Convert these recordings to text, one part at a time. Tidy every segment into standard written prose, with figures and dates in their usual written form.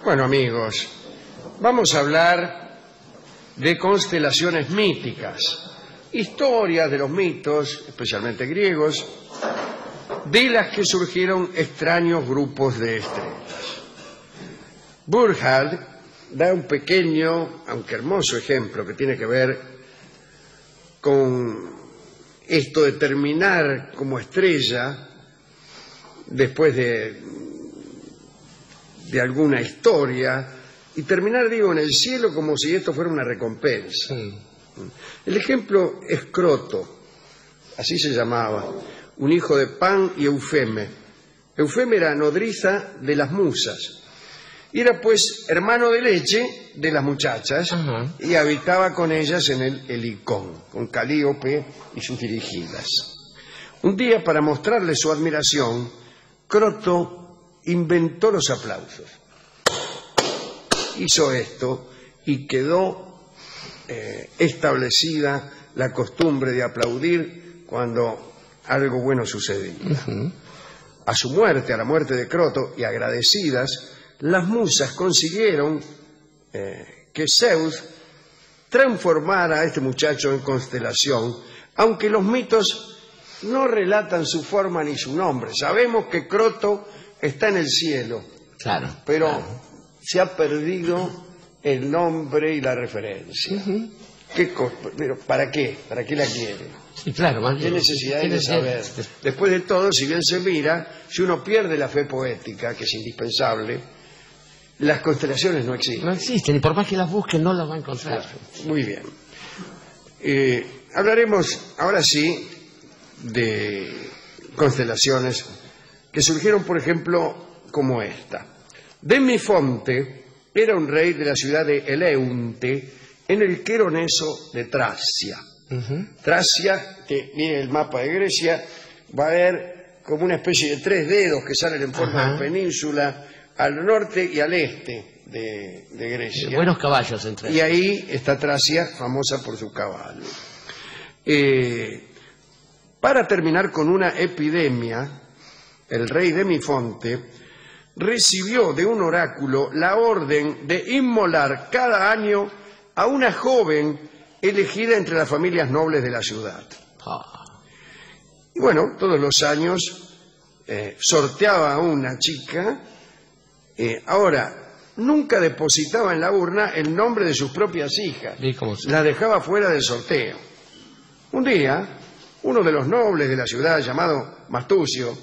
Bueno, amigos, vamos a hablar de constelaciones míticas, historias de los mitos, especialmente griegos, de las que surgieron extraños grupos de estrellas. Burckhardt da un pequeño, aunque hermoso ejemplo que tiene que ver con esto de terminar como estrella después de alguna historia y terminar, digo, en el cielo como si esto fuera una recompensa. El ejemplo es Croto, así se llamaba, un hijo de Pan y Eufeme. Eufeme era nodriza de las musas y era pues hermano de leche de las muchachas y habitaba con ellas en el Helicón, con Calíope y sus dirigidas. Un día, para mostrarle su admiración, Croto inventó los aplausos. Hizo esto y quedó establecida la costumbre de aplaudir cuando algo bueno sucedía. A su muerte, a la muerte de Croto, y agradecidas, las musas consiguieron que Zeus transformara a este muchacho en constelación, aunque los mitos no relatan su forma ni su nombre. Sabemos que Croto está en el cielo, pero se ha perdido el nombre y la referencia. Pero ¿para qué? ¿Para qué la quiere? Sí, claro, ¿Qué necesidad hay de saber? Después de todo, si bien se mira, si uno pierde la fe poética, que es indispensable, las constelaciones no existen. No existen, y por más que las busque, no las va a encontrar. Muy bien. Hablaremos ahora sí de constelaciones que surgieron, por ejemplo, como esta. Demifonte era un rey de la ciudad de Eleunte, en el Queroneso de Tracia. Tracia, que mire el mapa de Grecia, va a ver como una especie de 3 dedos que salen en forma de península al norte y al este de Grecia. Buenos caballos entre ellos. Y ahí está Tracia, famosa por su caballo. Para terminar con una epidemia, el rey Demifonte recibió de un oráculo la orden de inmolar cada año a una joven elegida entre las familias nobles de la ciudad. Y bueno, todos los años sorteaba a una chica. Ahora, nunca depositaba en la urna el nombre de sus propias hijas. La dejaba fuera del sorteo. Un día, uno de los nobles de la ciudad, llamado Mastucio,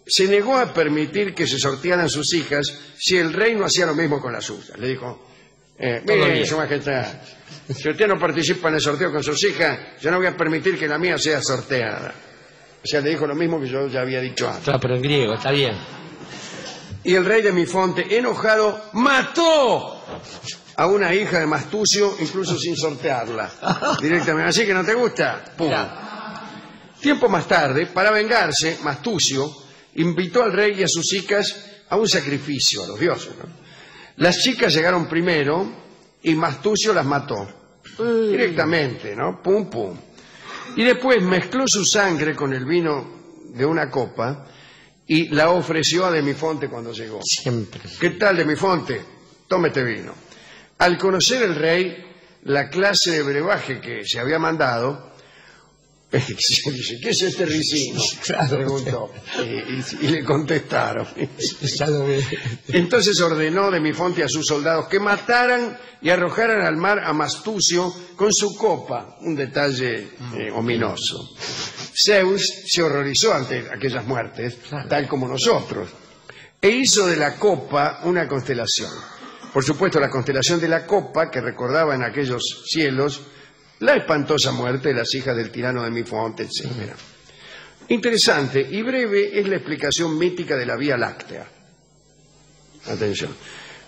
se negó a permitir que se sortearan sus hijas si el rey no hacía lo mismo con las suyas. Le dijo: mire, su majestad, si usted no participa en el sorteo con sus hijas, yo no voy a permitir que la mía sea sorteada. O sea, le dijo lo mismo que yo ya había dicho antes. Claro, pero en griego, está bien. Y el rey Demifonte, enojado, mató a una hija de Mastucio, incluso sin sortearla directamente. ¿Así que no te gusta? ¡Pum! Tiempo más tarde, para vengarse, Mastucio invitó al rey y a sus hijas a un sacrificio a los dioses, ¿no? Las chicas llegaron primero y Mastucio las mató directamente, ¿no? Pum, pum. Y después mezcló su sangre con el vino de una copa y la ofreció a Demifonte cuando llegó. Siempre. ¿Qué tal, Demifonte? Tómete vino. Al conocer el rey la clase de brebaje que se había mandado, dice: ¿qué es este ricino? Preguntó. Y le contestaron. Entonces ordenó Demifonte a sus soldados que mataran y arrojaran al mar a Mastucio con su copa. Un detalle ominoso. Zeus se horrorizó ante aquellas muertes, tal como nosotros, e hizo de la copa una constelación. Por supuesto, la constelación de la copa, que recordaba en aquellos cielos la espantosa muerte de las hijas del tirano Demifonte, etc. Interesante y breve es la explicación mítica de la Vía Láctea. Atención.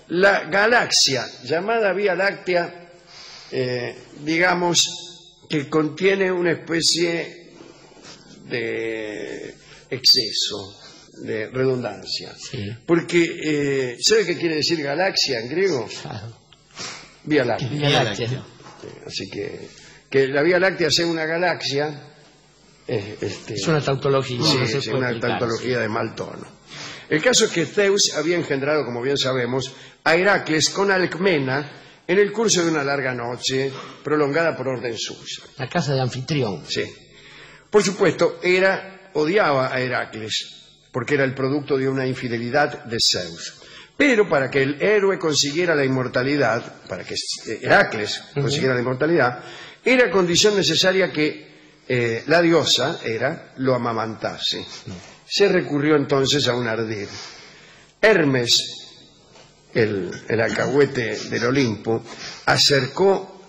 La galaxia llamada Vía Láctea, digamos que contiene una especie de exceso, de redundancia. Porque, ¿sabe qué quiere decir galaxia en griego? Vía Láctea. Vía Láctea. Así que la Vía Láctea sea una galaxia es una tautología. Sí, es una tautología de mal tono. El caso es que Zeus había engendrado, como bien sabemos, a Heracles con Alcmena en el curso de una larga noche, prolongada por orden suya. La casa de anfitrión. Sí. Por supuesto, Hera odiaba a Heracles, porque era el producto de una infidelidad de Zeus. Pero para que el héroe consiguiera la inmortalidad, para que Heracles consiguiera la inmortalidad, era condición necesaria que la diosa, Hera, lo amamantase. Se recurrió entonces a un ardid. Hermes, el alcahuete del Olimpo, acercó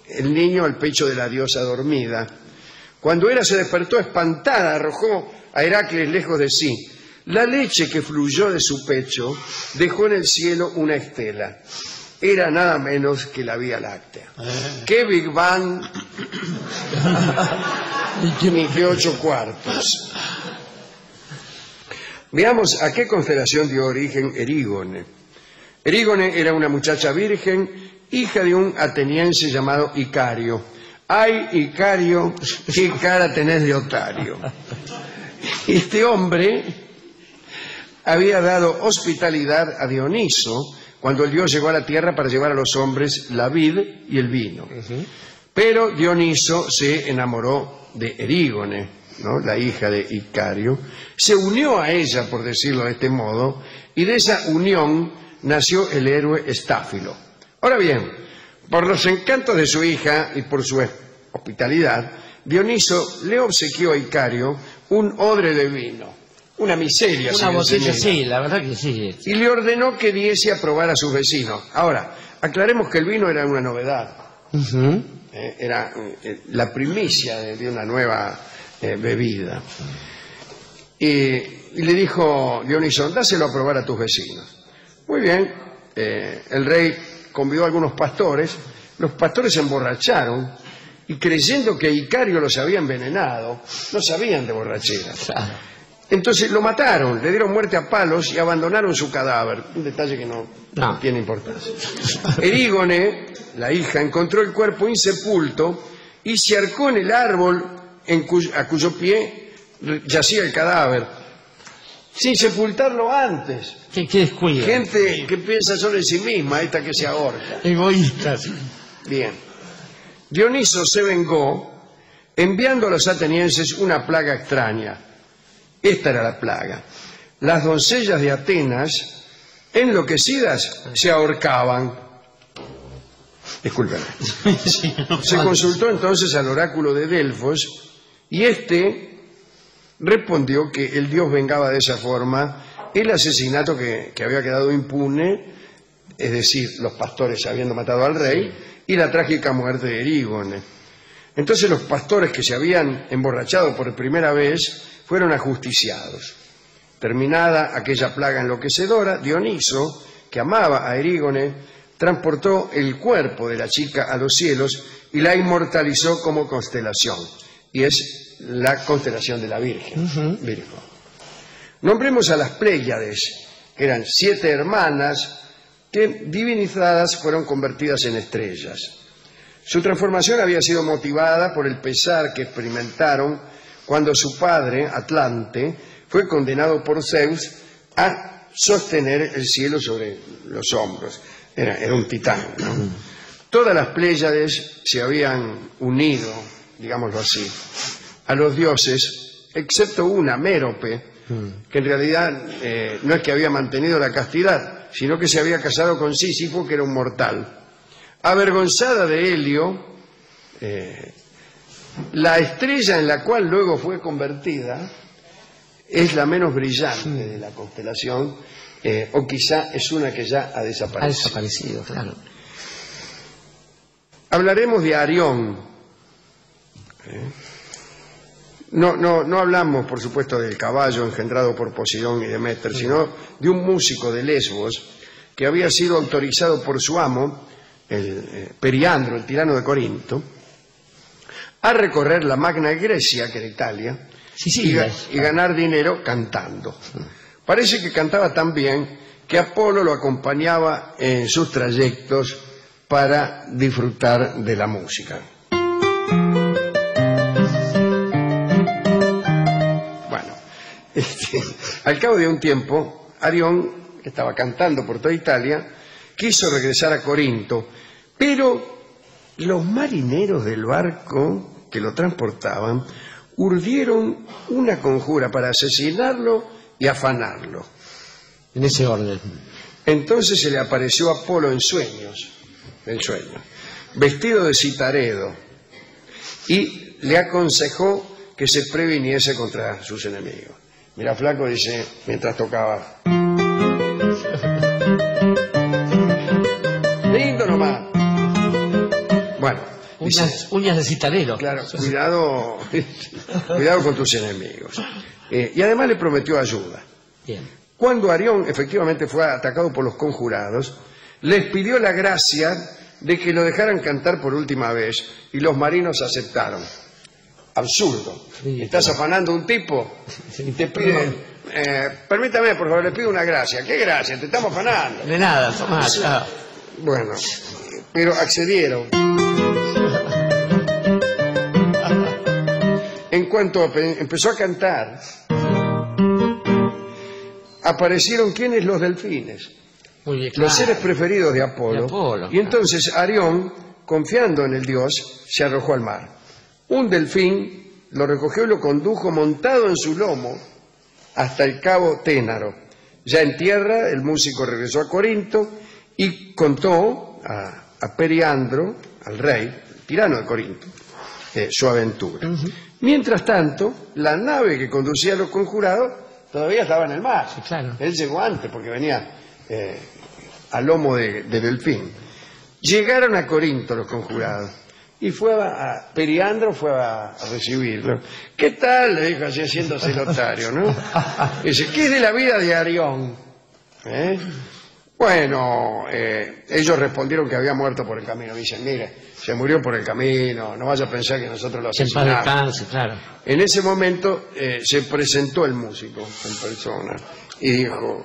el niño al pecho de la diosa dormida. Cuando Hera se despertó espantada, arrojó a Heracles lejos de sí. La leche que fluyó de su pecho dejó en el cielo una estela. Era nada menos que la Vía Láctea. ¡Qué Big Bang! Ni qué 8 cuartos. Veamos a qué constelación dio origen Erígone. Erígone era una muchacha virgen, hija de un ateniense llamado Icario. ¡Ay, Icario, qué cara tenés de otario! Este hombre había dado hospitalidad a Dioniso cuando el dios llegó a la tierra para llevar a los hombres la vid y el vino. Pero Dioniso se enamoró de Erígone, ¿no?, la hija de Icario, se unió a ella, por decirlo de este modo, y de esa unión nació el héroe Estáfilo. Ahora bien, por los encantos de su hija y por su hospitalidad, Dioniso le obsequió a Icario un odre de vino. Una miseria. Una botella, sí, la verdad que sí. Y le ordenó que diese a probar a sus vecinos. Ahora, aclaremos que el vino era una novedad. Era la primicia de una nueva bebida. Y le dijo Dioniso, dáselo a probar a tus vecinos. Muy bien, el rey convidó a algunos pastores. Los pastores se emborracharon y creyendo que Icario los había envenenado, no sabían de borrachera. Entonces lo mataron, le dieron muerte a palos y abandonaron su cadáver. Un detalle que no tiene importancia. Erígone, la hija, encontró el cuerpo insepulto y se arcó en el árbol a cuyo pie yacía el cadáver, sin sepultarlo antes. ¿Qué descuido? Gente que piensa solo en sí misma, esta que se ahorca. Egoístas. Bien. Dioniso se vengó enviando a los atenienses una plaga extraña. Esta era la plaga. Las doncellas de Atenas, enloquecidas, se ahorcaban. Discúlpenme. Se consultó entonces al oráculo de Delfos y este respondió que el dios vengaba de esa forma el asesinato que había quedado impune, es decir, los pastores habiendo matado al rey, y la trágica muerte de Erígone. Entonces los pastores que se habían emborrachado por primera vez fueron ajusticiados. Terminada aquella plaga enloquecedora, Dioniso, que amaba a Erígone, transportó el cuerpo de la chica a los cielos y la inmortalizó como constelación. Y es la constelación de la Virgen. Virgo. Nombremos a las Pléyades, que eran 7 hermanas que, divinizadas, fueron convertidas en estrellas. Su transformación había sido motivada por el pesar que experimentaron cuando su padre, Atlante, fue condenado por Zeus a sostener el cielo sobre los hombros. Era un titán, ¿no? Todas las Pléyades se habían unido, digámoslo así, a los dioses, excepto una, Mérope, que en realidad no es que había mantenido la castidad, sino que se había casado con Sísifo, que era un mortal. Avergonzada de Helio, la estrella en la cual luego fue convertida es la menos brillante de la constelación, o quizá es una que ya ha desaparecido. Ha desaparecido, claro. Hablaremos de Arión. No hablamos, por supuesto, del caballo engendrado por Poseidón y Deméter, sino de un músico de Lesbos que había sido autorizado por su amo, el Periandro, el tirano de Corinto, a recorrer la Magna Grecia, que era Italia, y ganar dinero cantando. Parece que cantaba tan bien que Apolo lo acompañaba en sus trayectos para disfrutar de la música. Bueno, al cabo de un tiempo, Arión, que estaba cantando por toda Italia, quiso regresar a Corinto, pero los marineros del barco que lo transportaban urdieron una conjura para asesinarlo y afanarlo. En ese orden. Entonces se le apareció Apolo en sueños, vestido de citaredo, y le aconsejó que se previniese contra sus enemigos. Mira, flaco, dice, mientras tocaba. Lindo nomás. Bueno, dice, uñas de citarero. claro, cuidado, cuidado con tus enemigos. Y además le prometió ayuda. Bien. Cuando Arión efectivamente fue atacado por los conjurados, les pidió la gracia de que lo dejaran cantar por última vez y los marinos aceptaron. Absurdo. Sí, Estás afanando a un tipo y te piden, permítame, por favor, le pido una gracia. ¿Qué gracia? Te estamos afanando. De nada, Tomás. Ah. Bueno, pero accedieron. En cuanto empezó a cantar, aparecieron ¿quiénes? Los delfines, Muy bien, claro. los seres preferidos de Apolo. De Apolo, Y entonces Arión, confiando en el dios, se arrojó al mar. Un delfín lo recogió y lo condujo montado en su lomo hasta el cabo Ténaro. Ya en tierra, el músico regresó a Corinto y contó a Periandro, al rey, el tirano de Corinto, su aventura. Mientras tanto, la nave que conducía a los conjurados todavía estaba en el mar. Sí, claro. Él llegó antes porque venía al lomo de delfín. Llegaron a Corinto los conjurados y Periandro fue a recibirlo. ¿Qué tal? Le dijo así haciéndose notario, ¿no? Dice, ¿qué es de la vida de Arión? Bueno, ellos respondieron que había muerto por el camino. Dicen, mire, se murió por el camino, no vaya a pensar que nosotros lo En paz asesinamos. descanse, claro. En ese momento se presentó el músico en persona y dijo...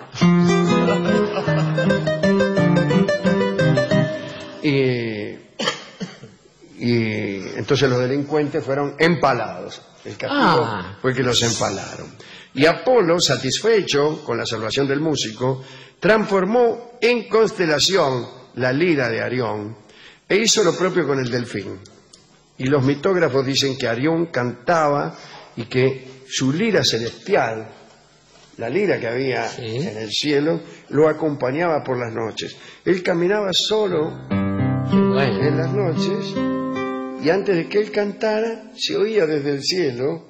Y entonces los delincuentes fueron empalados. El castigo fue que los empalaron. Y Apolo, satisfecho con la salvación del músico, transformó en constelación la lira de Arión e hizo lo propio con el delfín. Y los mitógrafos dicen que Arión cantaba y que su lira celestial, la lira que había en el cielo, lo acompañaba por las noches. Él caminaba solo en las noches y antes de que él cantara se oía desde el cielo.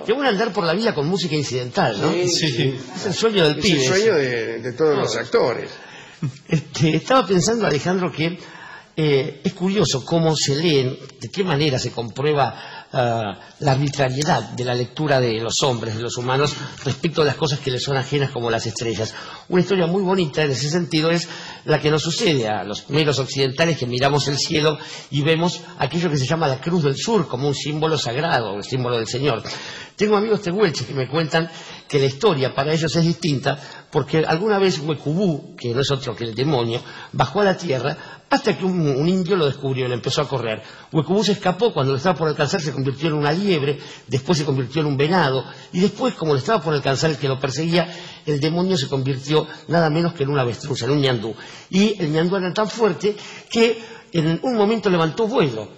Qué bueno andar por la vida con música incidental, ¿no? Sí. Es el sueño del pibe. Es el sueño de todos los actores. Estaba pensando, Alejandro, que es curioso cómo se leen, de qué manera se comprueba la arbitrariedad de la lectura de los hombres, de los humanos, respecto a las cosas que les son ajenas como las estrellas. Una historia muy bonita en ese sentido es la que nos sucede a los primeros occidentales que miramos el cielo y vemos aquello que se llama la Cruz del Sur como un símbolo sagrado, un símbolo del Señor. Tengo amigos tehuelches que me cuentan que la historia para ellos es distinta porque alguna vez Huecubú, que no es otro que el demonio, bajó a la tierra hasta que un indio lo descubrió y le empezó a correr. Huecubú se escapó, cuando lo estaba por alcanzar se convirtió en una liebre, después se convirtió en un venado, y después, como lo estaba por alcanzar el que lo perseguía, el demonio se convirtió nada menos que en un avestruz, en un ñandú. Y el ñandú era tan fuerte que en un momento levantó vuelo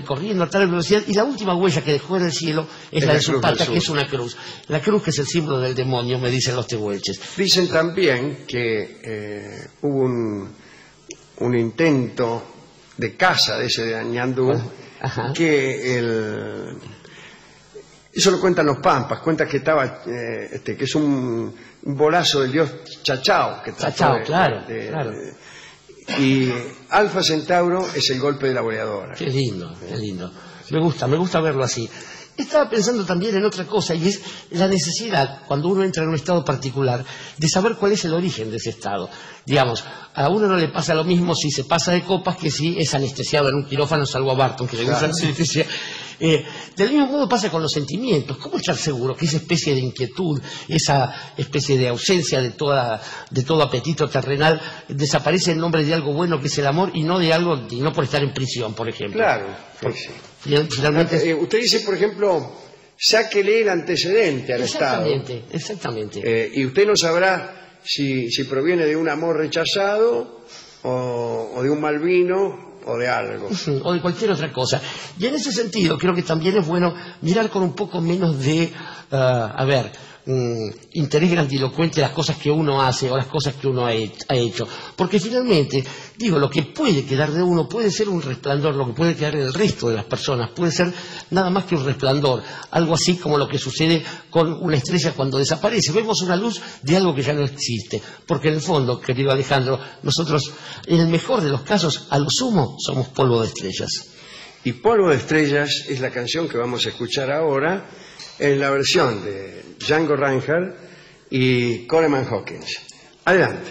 corriendo a tal velocidad, y la última huella que dejó en el cielo es la de su pata, que es una cruz. La cruz que es el símbolo del demonio, me dicen los tehuelches. Dicen también que hubo un intento de caza de ese ñandú, que eso lo cuentan los pampas, cuentan que estaba que es un bolazo del dios Chachao, Chachao, claro. Y Alfa Centauro es el golpe de la boleadora. Qué lindo, qué lindo. Me gusta verlo así. Estaba pensando también en otra cosa, y es la necesidad, cuando uno entra en un estado particular, de saber cuál es el origen de ese estado. Digamos, a uno no le pasa lo mismo si se pasa de copas que si es anestesiado en un quirófano, salvo a Barton, que le gusta la anestesia. Del mismo modo pasa con los sentimientos. ¿Cómo estar seguro que esa especie de inquietud, esa especie de ausencia de todo apetito terrenal, desaparece en nombre de algo bueno que es el amor y no de algo, y no por estar en prisión, por ejemplo? Claro, sí. Finalmente... Usted dice, por ejemplo, sáquele el antecedente al Estado. Exactamente. Y usted no sabrá si proviene de un amor rechazado o de un mal vino o de algo. O de cualquier otra cosa. Y en ese sentido creo que también es bueno mirar con un poco menos de, interés grandilocuente las cosas que uno hace o las cosas que uno ha hecho. Porque finalmente, digo, lo que puede quedar de uno puede ser un resplandor, lo que puede quedar del resto de las personas puede ser nada más que un resplandor, algo así como lo que sucede con una estrella cuando desaparece. Vemos una luz de algo que ya no existe, porque en el fondo, querido Alejandro, nosotros, en el mejor de los casos, a lo sumo, somos polvo de estrellas. Y Polvo de Estrellas es la canción que vamos a escuchar ahora en la versión de Django Reinhardt y Coleman Hawkins. Adelante.